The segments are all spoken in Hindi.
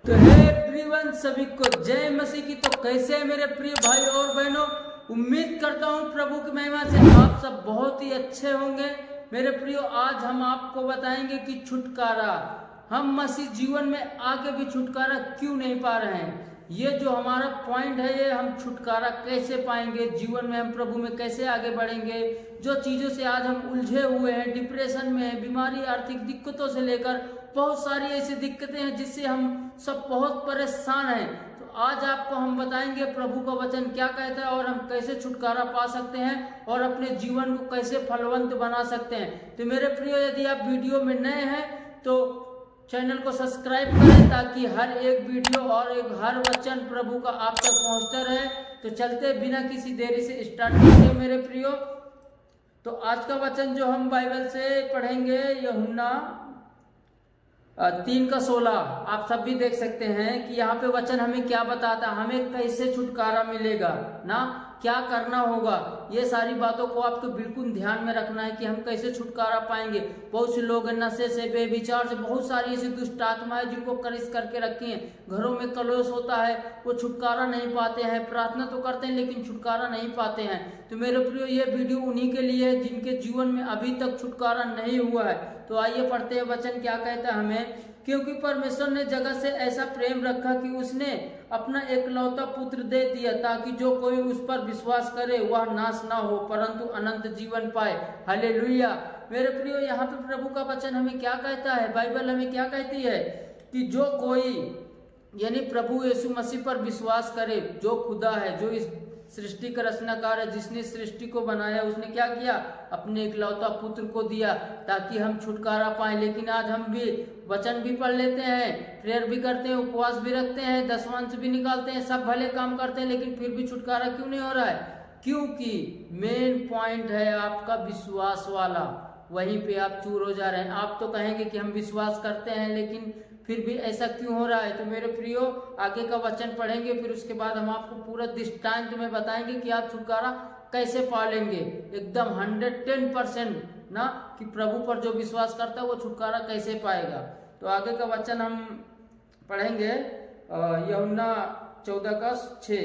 तो हे एवरीवन, सभी को जय मसीह की। तो कैसे है मेरे प्रिय भाई और बहनों, उम्मीद करता हूँ प्रभु की महिमा से आप सब बहुत ही अच्छे होंगे। मेरे प्रियो, आज हम आपको बताएंगे कि छुटकारा, हम मसीह जीवन में आगे भी छुटकारा क्यों नहीं पा रहे हैं। ये जो हमारा पॉइंट है, ये हम छुटकारा कैसे पाएंगे, जीवन में हम प्रभु में कैसे आगे बढ़ेंगे। जो चीज़ों से आज हम उलझे हुए हैं, डिप्रेशन में है, बीमारी, आर्थिक दिक्कतों से लेकर बहुत सारी ऐसी दिक्कतें हैं जिससे हम सब बहुत परेशान हैं। तो आज आपको हम बताएंगे प्रभु का वचन क्या कहता है और हम कैसे छुटकारा पा सकते हैं और अपने जीवन को कैसे फलवंत बना सकते हैं। तो मेरे प्रियो, यदि आप वीडियो में नए हैं तो चैनल को सब्सक्राइब करें ताकि हर एक वीडियो और हर वचन प्रभु का आप तक पहुंचता रहे। तो चलते बिना किसी देरी से स्टार्ट करते मेरे प्रियो। तो आज का वचन जो हम बाइबल से पढ़ेंगे, यूहन्ना 3:16। आप सब भी देख सकते हैं कि यहाँ पे वचन हमें क्या बताता है, हमें कैसे छुटकारा मिलेगा ना, क्या करना होगा। ये सारी बातों को आपको बिल्कुल ध्यान में रखना है कि हम कैसे छुटकारा पाएंगे। बहुत से लोग नशे से, बेविचार से, बहुत सारी ऐसी दुष्ट आत्माएं जिनको करिश करके रखी हैं, घरों में कलेश होता है, वो छुटकारा नहीं पाते हैं। प्रार्थना तो करते हैं लेकिन छुटकारा नहीं पाते हैं। तो मेरे प्रियो, ये वीडियो उन्हीं के लिए है जिनके जीवन में अभी तक छुटकारा नहीं हुआ है। तो आइए पढ़ते हैं वचन क्या कहता है हमें। क्योंकि परमेश्वर ने जगत से ऐसा प्रेम रखा कि उसने अपना एकलौता पुत्र दे दिया, ताकि जो कोई उस पर विश्वास करे वह नाश ना हो परंतु अनंत जीवन पाए। हालेलुया। मेरे प्रियो, यहाँ पे प्रभु का वचन हमें क्या कहता है, बाइबल हमें क्या कहती है कि जो कोई यानी प्रभु यीशु मसीह पर विश्वास करे, जो खुदा है, जो इस सृष्टि का रचनाकार है, जिसने सृष्टि को बनाया, उसने क्या किया, अपने इकलौता पुत्र को दिया ताकि हम छुटकारा पाएं। लेकिन आज हम भी वचन भी पढ़ लेते हैं, प्रेयर भी करते हैं, उपवास भी रखते हैं, दसवांश भी निकालते हैं, सब भले काम करते हैं, लेकिन फिर भी छुटकारा क्यों नहीं हो रहा है? क्योंकि मेन पॉइंट है आपका विश्वास वाला, वहीं पे आप चूर हो जा रहे हैं। आप तो कहेंगे कि हम विश्वास करते हैं, लेकिन फिर भी ऐसा क्यों हो रहा है? तो मेरे प्रियो, आगे का वचन पढ़ेंगे, फिर उसके बाद हम आपको पूरा दृष्टांत में बताएंगे कि आप छुटकारा कैसे पालेंगे एकदम 110% ना, कि प्रभु पर जो विश्वास करता है वो छुटकारा कैसे पाएगा। तो आगे का वचन हम पढ़ेंगे, यूहन्ना 14:6।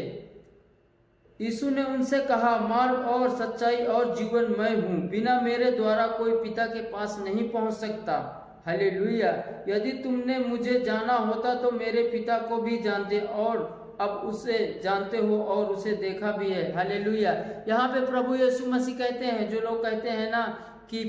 यीशु ने उनसे कहा, मार्ग और सच्चाई और जीवन मैं हूँ, बिना मेरे द्वारा कोई पिता के पास नहीं पहुँच सकता। हालेलुया। यदि तुमने मुझे जाना होता तो मेरे पिता को भी जानते और अब उसे जानते हो और उसे देखा भी है। हालेलुया। यहाँ पे प्रभु यीशु मसीह कहते हैं, जो लोग कहते हैं ना कि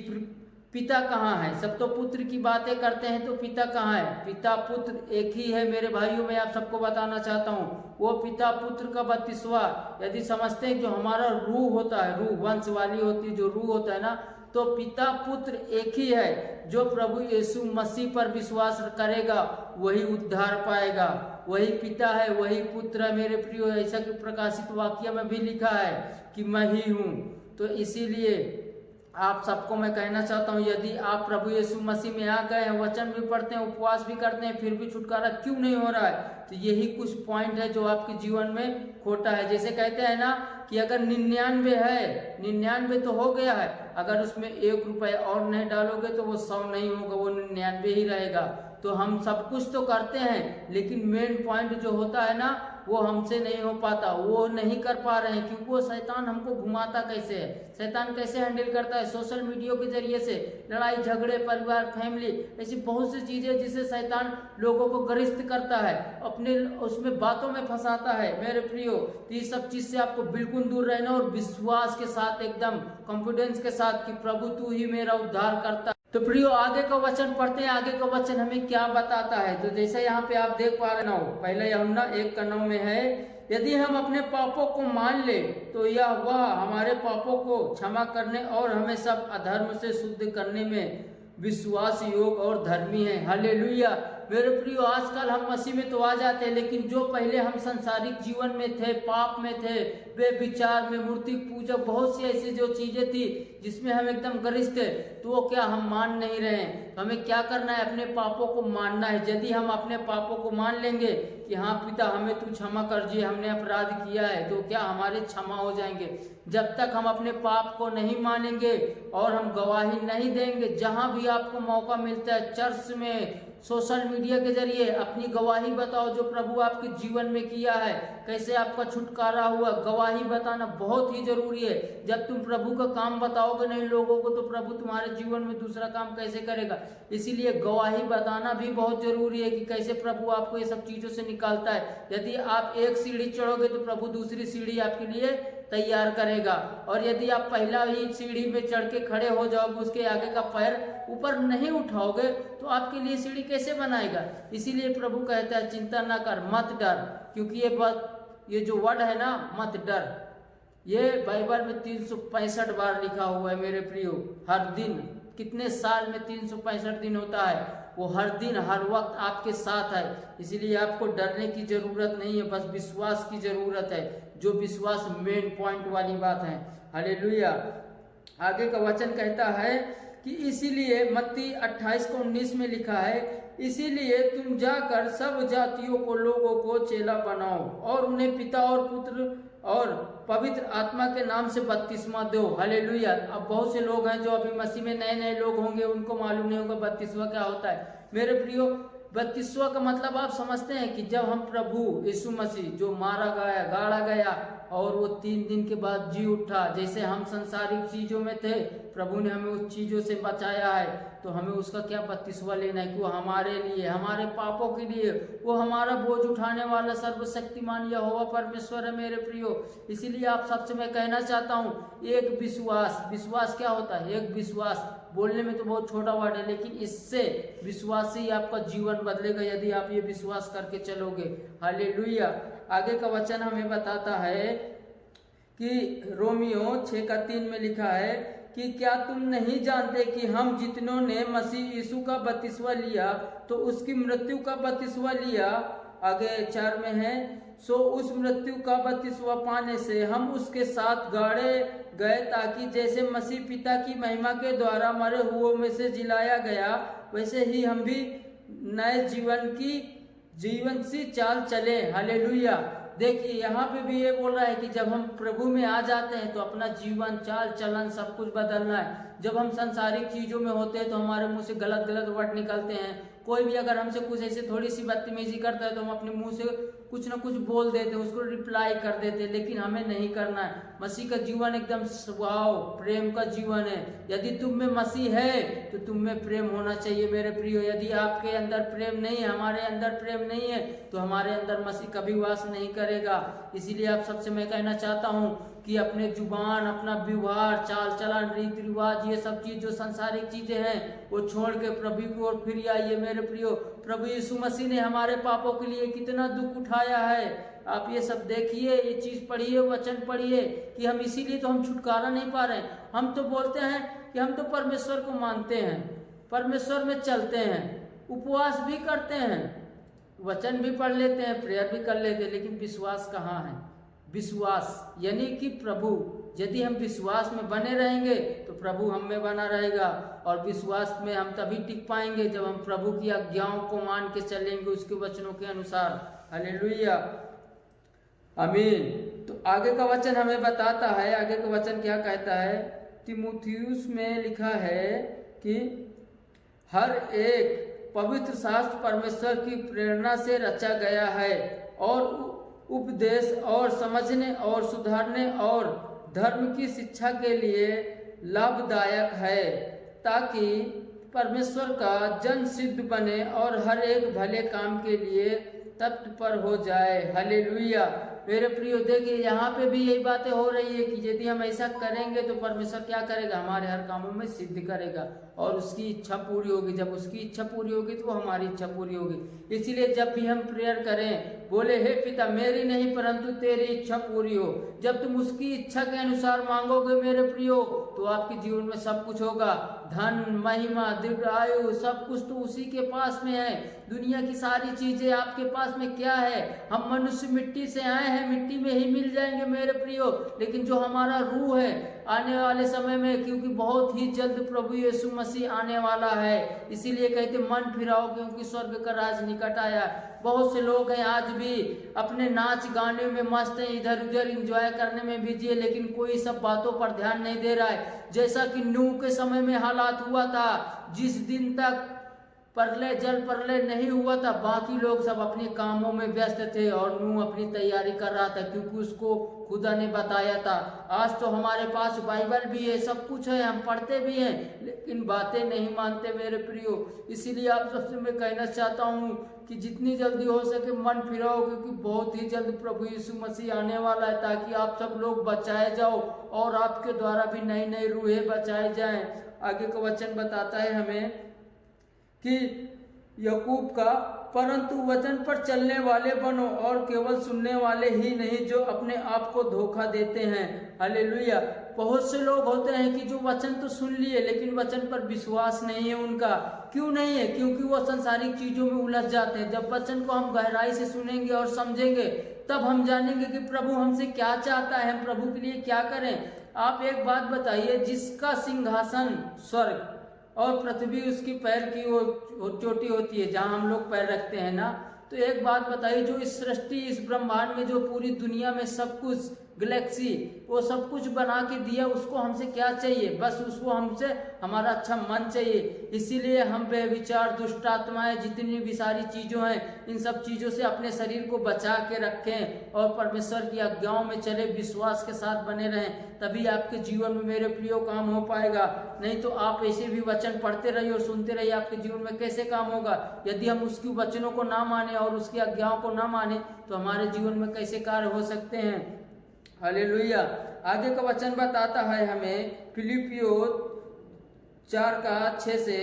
पिता कहाँ है, सब तो पुत्र की बातें करते हैं, तो पिता कहाँ है? पिता पुत्र एक ही है मेरे भाइयों। मैं आप सबको बताना चाहता हूँ, वो पिता पुत्र का बत्तीसवा, यदि समझते हैं जो हमारा रूह होता है, रूह वंश वाली होती है, जो रूह होता है ना, तो पिता पुत्र एक ही है। जो प्रभु यीशु मसीह पर विश्वास करेगा वही उद्धार पाएगा, वही पिता है, वही पुत्र है मेरे प्रियो। ऐसा कि प्रकाशित वाक्य में भी लिखा है कि मैं ही हूँ। तो इसीलिए आप सबको मैं कहना चाहता हूँ, यदि आप प्रभु यीशु मसीह में आ गए हैं, वचन भी पढ़ते हैं, उपवास भी करते हैं, फिर भी छुटकारा क्यों नहीं हो रहा है? तो यही कुछ पॉइंट है जो आपके जीवन में खोटा है। जैसे कहते हैं ना कि अगर 99 है, 99 तो हो गया है, अगर उसमें 1 रुपया और नहीं डालोगे तो वो 100 नहीं होगा, वो 99 ही रहेगा। तो हम सब कुछ तो करते हैं, लेकिन मेन पॉइंट जो होता है ना, वो हमसे नहीं हो पाता, वो नहीं कर पा रहे हैं, क्योंकि वो शैतान हमको घुमाता कैसे है, शैतान कैसे हैंडल करता है, सोशल मीडिया के जरिए से लड़ाई झगड़े, परिवार, फैमिली, ऐसी बहुत सी चीजें जिससे शैतान लोगों को गरिष्ठ करता है, अपने उसमें बातों में फंसाता है मेरे प्रियो। तो ये सब चीज से आपको बिल्कुल दूर रहना और विश्वास के साथ, एकदम कॉन्फिडेंस के साथ कि प्रभु तू ही मेरा उद्धार करता है। तो प्रियो, आगे का वचन पढ़ते हैं, आगे का वचन हमें क्या बताता है। तो जैसे यहाँ पे आप देख पा रहे हो, पहले यूहन्ना 1:9 में है, यदि हम अपने पापों को मान ले तो यह वह हमारे पापों को क्षमा करने और हमें सब अधर्म से शुद्ध करने में विश्वास योग और धर्मी है। हालेलुया। मेरे प्रियो, आजकल हम मसीह में तो आ जाते हैं, लेकिन जो पहले हम संसारिक जीवन में थे, पाप में थे, बेविचार में, मूर्ति पूजा, बहुत सी ऐसी जो चीजें थी जिसमें हम एकदम गरिष्ठ थे, तो वो क्या हम मान नहीं रहे हैं। तो हमें क्या करना है? अपने पापों को मानना है। यदि हम अपने पापों को मान लेंगे कि हाँ पिता हमें तू क्षमा कर दिए, हमने अपराध किया है, तो क्या हमारे क्षमा हो जाएंगे। जब तक हम अपने पाप को नहीं मानेंगे और हम गवाही नहीं देंगे, जहां भी आपको मौका मिलता है, चर्च में, सोशल मीडिया के जरिए अपनी गवाही बताओ, जो प्रभु आपके जीवन में किया है, कैसे आपका छुटकारा हुआ। गवाही बताना बहुत ही जरूरी है। जब तुम प्रभु का काम बताओगे नहीं लोगों को, तो प्रभु तुम्हारे जीवन में दूसरा काम कैसे करेगा। इसीलिए गवाही बताना भी बहुत जरूरी है कि कैसे प्रभु आपको ये सब चीजों से निकालता है। यदि आप एक सीढ़ी चढ़ोगे तो प्रभु दूसरी सीढ़ी आपके लिए तैयार करेगा, और यदि आप पहला ही सीढ़ी में चढ़ के खड़े हो जाओगे, उसके आगे का पैर ऊपर नहीं उठाओगे, तो आपके लिए सीढ़ी कैसे बनाएगा। इसीलिए प्रभु कहता है चिंता ना कर, मत डर, क्योंकि ये जो वर्ड है ना, मत डर, ये बाइबल में 365 बार लिखा हुआ है मेरे प्रियो। हर दिन, कितने साल में 365 दिन होता है, वो हर दिन हर वक्त आपके साथ है। इसलिए आपको डरने की जरूरत नहीं है, बस विश्वास की जरूरत है, जो विश्वास मेन पॉइंट वाली बात है। हालेलुया। आगे का वचन कहता है कि इसीलिए मत्ती 28:19 में लिखा है, इसीलिए तुम जाकर सब जातियों को लोगों को चेला बनाओ और उन्हें पिता और पुत्र और पवित्र आत्मा के नाम से बपतिस्मा दो। हालेलुया। अब बहुत से लोग हैं जो अभी मसीह में नए नए लोग होंगे, उनको मालूम नहीं होगा बपतिस्मा क्या होता है। मेरे प्रियो, बपतिस्मा का मतलब आप समझते हैं कि जब हम प्रभु यीशु मसीह जो मारा गया, गाड़ा गया और वो 3 दिन के बाद जी उठा, जैसे हम संसारिक चीजों में थे, प्रभु ने हमें उस चीजों से बचाया है, तो हमें उसका क्या बपतिस्मा लेना है कि वो हमारे लिए, हमारे पापों के लिए, वो हमारा बोझ उठाने वाला सर्वशक्तिमान यहोवा परमेश्वर है मेरे प्रियो। इसीलिए आप सबसे मैं कहना चाहता हूँ, एक विश्वास, विश्वास क्या होता है, एक विश्वास, बोलने में तो बहुत छोटा वर्ड है, लेकिन इससे विश्वास से ही आपका जीवन बदलेगा यदि आप ये विश्वास करके चलोगे। हालेलुया। आगे का वचन हमें बताता है कि रोमियो 6:3 में लिखा है कि क्या तुम नहीं जानते कि हम जितनों ने मसीह यीशु का बपतिस्मा लिया तो उसकी मृत्यु का बपतिस्मा लिया। आगे 4 में है, सो उस मृत्यु का बपतिस्मा पाने से हम उसके साथ गाड़े गए, ताकि जैसे मसीह पिता की महिमा के द्वारा मरे हुओं में से जिलाया गया, वैसे ही हम भी नए जीवन सी चाल चले। हालेलुया। देखिए यहाँ पे भी ये बोल रहा है कि जब हम प्रभु में आ जाते हैं तो अपना जीवन, चाल चलन सब कुछ बदलना है। जब हम संसारिक चीजों में होते हैं तो हमारे मुंह से गलत गलत वर्ड निकलते हैं। कोई भी अगर हमसे कुछ ऐसे थोड़ी सी बदतमीजी करता है तो हम अपने मुंह से कुछ ना कुछ बोल देते हैं, उसको रिप्लाई कर देते हैं, लेकिन हमें नहीं करना है। मसीह का जीवन एकदम स्वभाव प्रेम का जीवन है। यदि तुम में मसीह है तो तुम में प्रेम होना चाहिए मेरे प्रियो। यदि आपके अंदर प्रेम नहीं है, हमारे अंदर प्रेम नहीं है, तो हमारे अंदर मसीह कभी वास नहीं करेगा। इसीलिए आप सबसे मैं कहना चाहता हूँ कि अपने जुबान, अपना व्यवहार, चाल चलन, रीति रिवाज, ये सब चीज जो संसारिक चीजें हैं वो छोड़ के प्रभु की ओर फिर आइए मेरे प्रियो। प्रभु यीशु मसीह ने हमारे पापों के लिए कितना दुख उठाया है। आप ये सब देखिए, ये चीज पढ़िए, वचन पढ़िए कि हम इसीलिए तो हम छुटकारा नहीं पा रहे हैं। हम तो बोलते हैं कि हम तो परमेश्वर को मानते हैं, परमेश्वर में चलते हैं, उपवास भी करते हैं, वचन भी पढ़ लेते हैं, प्रेयर भी कर लेते हैं, लेकिन विश्वास कहाँ है। विश्वास यानी कि प्रभु, यदि हम विश्वास में बने रहेंगे तो प्रभु हम में बना रहेगा, और विश्वास में हम तभी टिक पाएंगे जब हम प्रभु की आज्ञाओं को मान के चलेंगे उसके वचनों के अनुसार। हालेलुया, आमीन। तो आगे का वचन हमें बताता है, आगे का वचन क्या कहता है, तीमुथियुस में लिखा है कि हर एक पवित्र शास्त्र परमेश्वर की प्रेरणा से रचा गया है और उपदेश और समझने और सुधारने और धर्म की शिक्षा के लिए लाभदायक है, ताकि परमेश्वर का जन सिद्ध बने और हर एक भले काम के लिए तत्पर हो जाए। हालेलुया। मेरे प्रियो, देखिए यहाँ पे भी यही बातें हो रही है कि यदि हम ऐसा करेंगे तो परमेश्वर क्या करेगा, हमारे हर कामों में सिद्ध करेगा और उसकी इच्छा पूरी होगी। जब उसकी इच्छा पूरी होगी तो हमारी इच्छा पूरी होगी। इसीलिए जब भी हम प्रेयर करें, बोले हे पिता मेरी नहीं परंतु तेरी इच्छा पूरी हो, जब तुम उसकी इच्छा के अनुसार मांगोगे मेरे प्रियो, तो आपके जीवन में सब कुछ होगा। धन, महिमा, दीर्घ आयु, सब कुछ तो उसी के पास में है। दुनिया की सारी चीजें आपके पास में क्या है, हम मनुष्य मिट्टी से आए हैं, मिट्टी में ही मिल जाएंगे मेरे प्रियो, लेकिन जो हमारा रूह है आने वाले समय में, क्योंकि बहुत ही जल्द प्रभु यीशु मसीह आने वाला है, इसीलिए कहते मन फिराओ क्योंकि स्वर्ग का राज निकट आया। बहुत से लोग हैं आज भी अपने नाच गाने में मस्त हैं, इधर उधर एंजॉय करने में बिजी है, लेकिन कोई सब बातों पर ध्यान नहीं दे रहा है। जैसा कि नूह के समय में हालात हुआ था, जिस दिन तक प्रलय जल प्रलय नहीं हुआ था, बाकी लोग सब अपने कामों में व्यस्त थे और नूह अपनी तैयारी कर रहा था, क्योंकि उसको खुदा ने बताया था। आज तो हमारे पास बाइबल भी है, सब कुछ है, हम पढ़ते भी हैं, लेकिन बातें नहीं मानते मेरे प्रियो। इसीलिए आप सबसे मैं कहना चाहता हूँ कि जितनी जल्दी हो सके मन फिराओ, क्योंकि बहुत ही जल्द प्रभु यीशु मसीह आने वाला है, ताकि आप सब लोग बचाए जाओ और आपके द्वारा भी नई नई रूहें बचाए जाएं। आगे का वचन बताता है हमें कि याकूब का, परंतु वचन पर चलने वाले बनो और केवल सुनने वाले ही नहीं जो अपने आप को धोखा देते हैं। हालेलुया। बहुत से लोग होते हैं कि जो वचन तो सुन लिए लेकिन वचन पर विश्वास नहीं है उनका। क्यों नहीं है? क्योंकि वो सांसारिक चीजों में उलझ जाते हैं। जब वचन को हम गहराई से सुनेंगे और समझेंगे तब हम जानेंगे कि प्रभु हमसे क्या चाहता है, हम प्रभु के लिए क्या करें। आप एक बात बताइए, जिसका सिंहासन स्वर्ग और पृथ्वी उसकी पैर की वो चोटी होती है जहां हम लोग पैर रखते हैं ना, तो एक बात बताइए, जो इस सृष्टि इस ब्रह्मांड में जो पूरी दुनिया में सब कुछ गैलेक्सी वो सब कुछ बना के दिया, उसको हमसे क्या चाहिए? बस उसको हमसे हमारा अच्छा मन चाहिए। इसीलिए हम बेविचार, दुष्ट आत्माएं, जितनी भी सारी चीजों हैं, इन सब चीजों से अपने शरीर को बचा के रखें और परमेश्वर की आज्ञाओं में चले, विश्वास के साथ बने रहें, तभी आपके जीवन में मेरे प्रियो काम हो पाएगा। नहीं तो आप ऐसे भी वचन पढ़ते रहिए और सुनते रहिए, आपके जीवन में कैसे काम होगा? यदि हम उसकी वचनों को ना माने और उसकी आज्ञाओं को ना माने तो हमारे जीवन में कैसे कार्य हो सकते हैं। हालेलुया। आगे का वचन बताता है हमें फिलिपियों 4:6 से,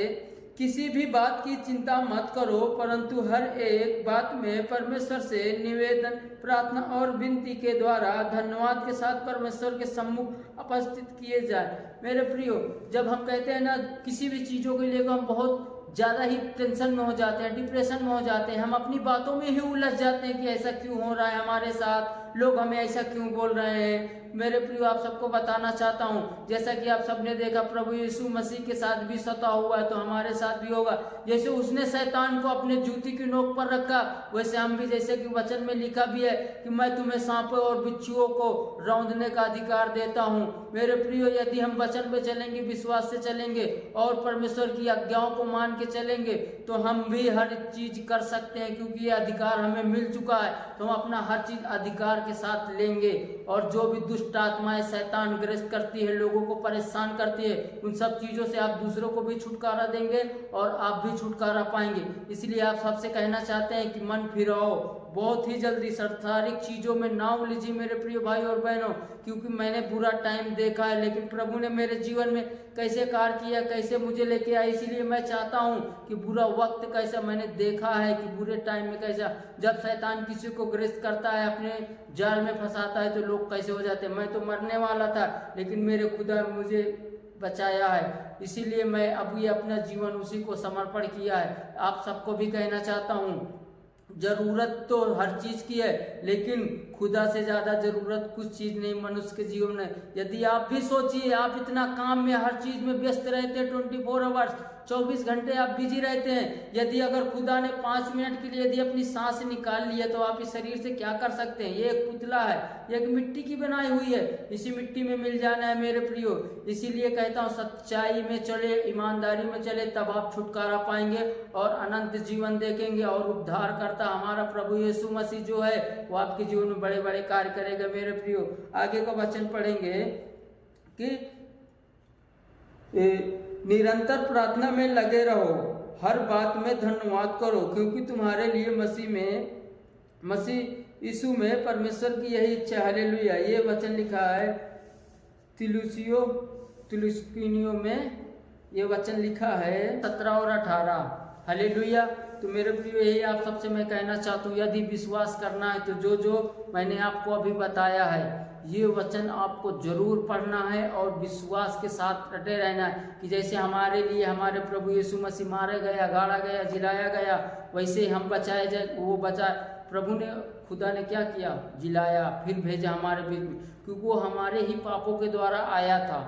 किसी भी बात की चिंता मत करो, परंतु हर एक बात में परमेश्वर से निवेदन, प्रार्थना और विनती के द्वारा धन्यवाद के साथ परमेश्वर के सम्मुख उपस्थित किए जाए। मेरे प्रियो, जब हम कहते हैं ना किसी भी चीजों के लिए हम बहुत ज्यादा ही टेंशन में हो जाते हैं, डिप्रेशन में हो जाते हैं, हम अपनी बातों में ही उलझ जाते हैं कि ऐसा क्यों हो रहा है हमारे साथ, लोग हमें ऐसा क्यों बोल रहे हैं। मेरे प्रियो, आप सबको बताना चाहता हूँ, जैसा कि आप सबने देखा प्रभु यीशु मसीह के साथ भी सता हुआ है तो हमारे साथ भी होगा। जैसे उसने शैतान को अपने जूती की नोक पर रखा, वैसे हम भी, जैसे कि वचन में लिखा भी है कि मैं तुम्हें सांपों और बिच्छुओं को रौंदने का अधिकार देता हूँ। मेरे प्रियो, यदि हम वचन पे चलेंगे, विश्वास से चलेंगे और परमेश्वर की आज्ञाओं को मान के चलेंगे तो हम भी हर चीज कर सकते हैं, क्योंकि ये अधिकार हमें मिल चुका है। तो हम अपना हर चीज अधिकार के साथ लेंगे और जो भी दुष्ट आत्माएं शैतान ग्रस्त करती है, लोगों को परेशान करती है, उन सब चीजों से आप दूसरों को भी छुटकारा देंगे और आप भी छुटकारा पाएंगे। इसलिए आप सबसे कहना चाहते हैं कि मन फिराओ, बहुत ही जल्दी सांसारिक चीजों में ना उलझिए मेरे प्रिय भाई और बहनों, क्योंकि मैंने बुरा टाइम देखा है, लेकिन प्रभु ने मेरे जीवन में कैसे कार्य किया, कैसे मुझे लेके आया। इसीलिए मैं चाहता हूँ कि बुरा वक्त कैसा मैंने देखा है, कि बुरे टाइम में कैसा, जब शैतान किसी को ग्रस्त करता है, अपने जाल में फंसाता है, तो लोग कैसे हो जाते हैं। मैं तो मरने वाला था, लेकिन मेरे खुदा मुझे बचाया है, इसीलिए मैं अब ये अपना जीवन उसी को समर्पण किया है। आप सबको भी कहना चाहता हूँ, जरूरत तो हर चीज की है, लेकिन खुदा से ज्यादा जरूरत कुछ चीज नहीं मनुष्य के जीवन में। यदि आप भी सोचिए, आप इतना काम में हर चीज में व्यस्त रहते हैं, 24 आवर्स 24 घंटे आप बिजी रहते हैं। यदि अगर खुदा ने 5 मिनट के लिए यदि अपनी सांस निकाल ली है तो आप इस शरीर से क्या कर सकते हैं? ये एक पुतला है, ये एक मिट्टी की बनाई हुई है, इसी मिट्टी में मिल जाना है मेरे प्रियो। इसीलिए कहता हूँ, सच्चाई में चले, ईमानदारी में चले, तब आप छुटकारा पाएंगे और अनंत जीवन देखेंगे। और उद्धार करता हमारा प्रभु यीशु मसीह जो है वो आपके जीवन में बड़े बड़े कार्य करेगा मेरे प्रियो। आगे का वचन पढ़ेंगे कि निरंतर प्रार्थना में लगे रहो, हर बात में धन्यवाद करो, क्योंकि तुम्हारे लिए मसीह यीशु में परमेश्वर की यही इच्छा। हालेलुया। ये वचन लिखा है तिलुस्किनियों में, ये वचन लिखा है 17 और 18। हालेलुया। तो मेरे प्रियो, यही आप सबसे मैं कहना चाहता हूँ, यदि विश्वास करना है तो जो मैंने आपको अभी बताया है, ये वचन आपको जरूर पढ़ना है और विश्वास के साथ डटे रहना है कि जैसे हमारे लिए हमारे प्रभु यीशु मसीह मारे गया, गाड़ा गया, जिलाया गया, वैसे हम बचाए जाए। वो बचा, प्रभु ने, खुदा ने क्या किया? जिलाया, फिर भेजा हमारे बीच में, क्योंकि वो हमारे ही पापों के द्वारा आया था।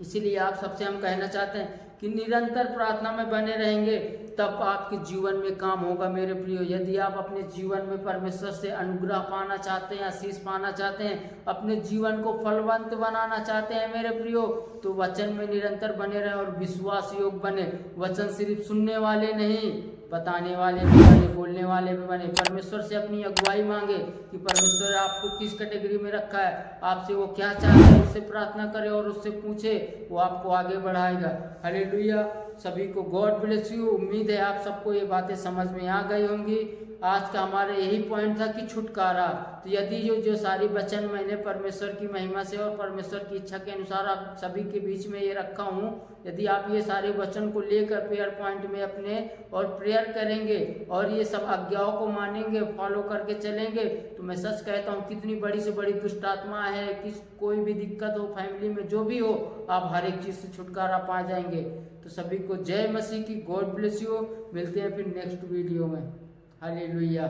इसीलिए आप सबसे हम कहना चाहते हैं कि निरंतर प्रार्थना में बने रहेंगे तब आपके जीवन में काम होगा मेरे प्रियो। यदि आप अपने जीवन में परमेश्वर से अनुग्रह पाना चाहते हैं, आशीष पाना चाहते हैं, अपने जीवन को फलवंत बनाना चाहते हैं मेरे प्रियो, तो वचन में निरंतर बने रहे और विश्वास योग बने। वचन सिर्फ सुनने वाले नहीं, बताने वाले भी बने, बोलने वाले भी बने। परमेश्वर से अपनी अगुवाई मांगे कि परमेश्वर आपको किस कैटेगरी में रखा है, आपसे वो क्या चाहता है, उससे प्रार्थना करे और उससे पूछे, वो आपको आगे बढ़ाएगा। हालेलुया। सभी को गॉड ब्लेस यू। उम्मीद है आप सबको ये बातें समझ में आ गई होंगी। आज का हमारा यही पॉइंट था कि छुटकारा। तो यदि जो सारी वचन मैंने परमेश्वर की महिमा से और परमेश्वर की इच्छा के अनुसार आप सभी के बीच में ये रखा हूँ, यदि आप ये सारे वचन को लेकर प्रेयर पॉइंट में अपने और प्रेयर करेंगे और ये सब आज्ञाओं को मानेंगे, फॉलो करके चलेंगे, तो मैं सच कहता हूँ कितनी बड़ी से बड़ी दुष्ट आत्मा है, किस कोई भी दिक्कत हो फैमिली में, जो भी हो, आप हर एक चीज से छुटकारा पा जाएंगे। तो सभी को जय मसीह की। God bless you. मिलते हैं फिर नेक्स्ट वीडियो में। हालेलुया।